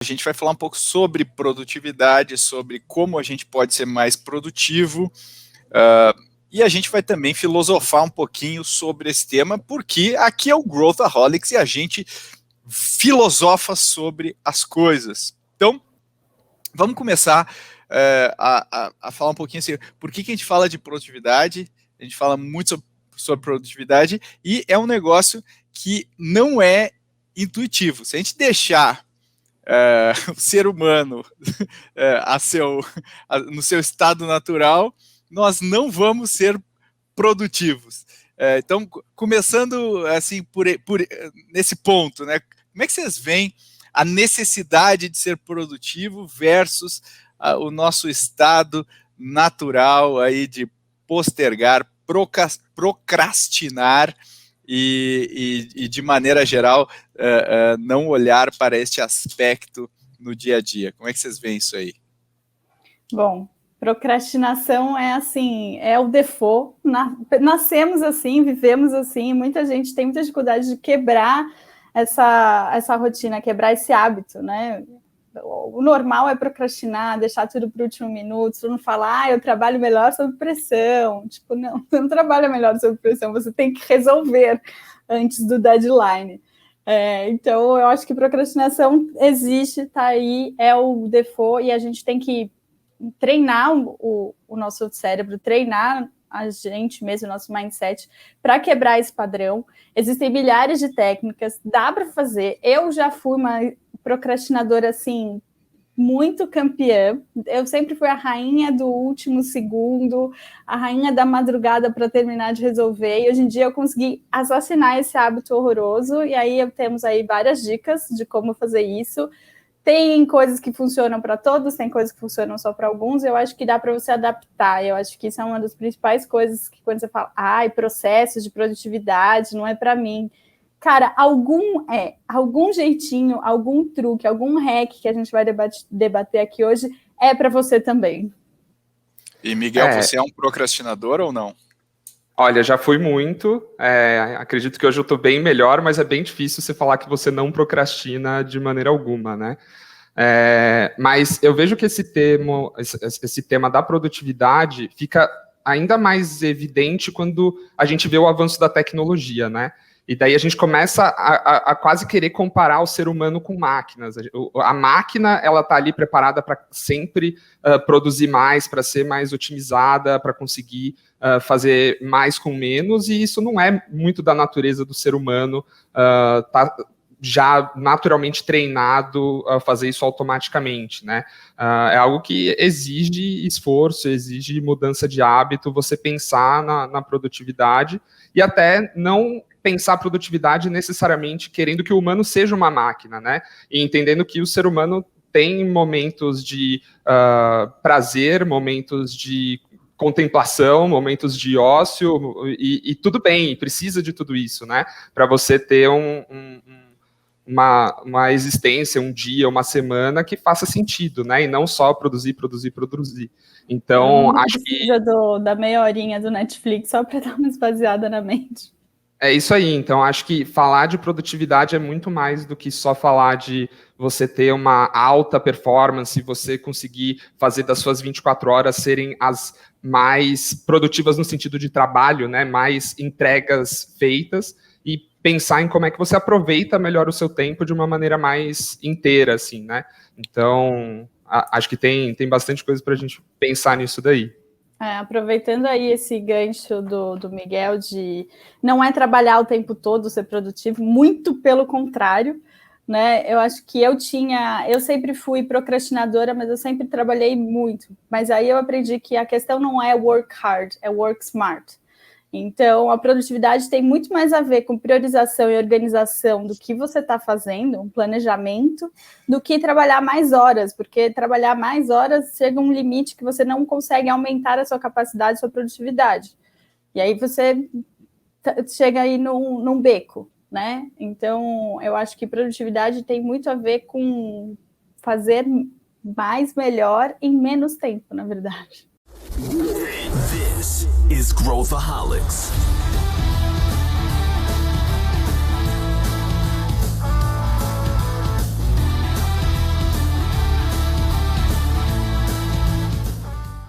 A gente vai falar um pouco sobre produtividade, sobre como a gente pode ser mais produtivo, e a gente vai também filosofar um pouquinho sobre esse tema, porque aqui é o Growthaholics e a gente filosofa sobre as coisas. Então, vamos começar a falar um pouquinho assim, por que a gente fala de produtividade? A gente fala muito sobre produtividade e é um negócio que não é intuitivo. Se a gente deixar o ser humano no seu estado natural, nós não vamos ser produtivos. Então, começando assim nesse ponto, né? Como é que vocês veem a necessidade de ser produtivo versus o nosso estado natural aí de postergar, procrastinar e de maneira geral, não olhar para este aspecto no dia a dia? Como é que vocês veem isso aí? Bom, procrastinação é assim, é o default, nascemos assim, vivemos assim, muita gente tem muita dificuldade de quebrar essa rotina, quebrar esse hábito, né? O normal é procrastinar, deixar tudo para o último minuto, não falar, eu trabalho melhor sob pressão. Tipo, não, você não trabalha melhor sob pressão, você tem que resolver antes do deadline. Então, eu acho que procrastinação existe, tá aí, é o default, e a gente tem que treinar o nosso cérebro, treinar a gente mesmo, o nosso mindset, para quebrar esse padrão. Existem milhares de técnicas, dá para fazer. Eu já fui uma procrastinadora, assim, muito campeã. Eu sempre fui a rainha do último segundo, a rainha da madrugada para terminar de resolver, e hoje em dia eu consegui assassinar esse hábito horroroso, e aí temos aí várias dicas de como fazer isso. Tem coisas que funcionam para todos, tem coisas que funcionam só para alguns, eu acho que dá para você adaptar, eu acho que isso é uma das principais coisas que quando você fala, processos de produtividade, não é para mim. Cara, algum jeitinho, algum truque, algum hack que a gente vai debater aqui hoje é para você também. E Miguel, você é um procrastinador ou não? Olha, já fui muito, acredito que hoje eu estou bem melhor, mas é bem difícil você falar que você não procrastina de maneira alguma, né? Mas eu vejo que esse tema da produtividade fica ainda mais evidente quando a gente vê o avanço da tecnologia, né? E daí a gente começa a quase querer comparar o ser humano com máquinas. A máquina, ela está ali preparada para sempre produzir mais, para ser mais otimizada, para conseguir fazer mais com menos, e isso não é muito da natureza do ser humano, tá já naturalmente treinado a fazer isso automaticamente, né? É algo que exige esforço, exige mudança de hábito, você pensar na produtividade, e até não pensar a produtividade necessariamente querendo que o humano seja uma máquina, né? E entendendo que o ser humano tem momentos de prazer, momentos de contemplação, momentos de ócio, e tudo bem, precisa de tudo isso, né? Para você ter uma existência, um dia, uma semana que faça sentido, né? E não só produzir. Então, acho que precisa da meia horinha do Netflix só para dar uma esvaziada na mente. É isso aí, então acho que falar de produtividade é muito mais do que só falar de você ter uma alta performance, você conseguir fazer das suas 24 horas serem as mais produtivas no sentido de trabalho, né, mais entregas feitas, e pensar em como é que você aproveita melhor o seu tempo de uma maneira mais inteira, assim, né. Então, acho que tem bastante coisa para a gente pensar nisso daí. Aproveitando aí esse gancho do Miguel de não é trabalhar o tempo todo, ser produtivo, muito pelo contrário, né? Eu acho que eu sempre fui procrastinadora, mas eu sempre trabalhei muito. Mas aí eu aprendi que a questão não é work hard, é work smart. Então, a produtividade tem muito mais a ver com priorização e organização do que você está fazendo, um planejamento, do que trabalhar mais horas, porque trabalhar mais horas chega um limite que você não consegue aumentar a sua capacidade, a sua produtividade. E aí você chega aí num beco, né? Então, eu acho que produtividade tem muito a ver com fazer mais, melhor em menos tempo, na verdade. This is Growthaholics.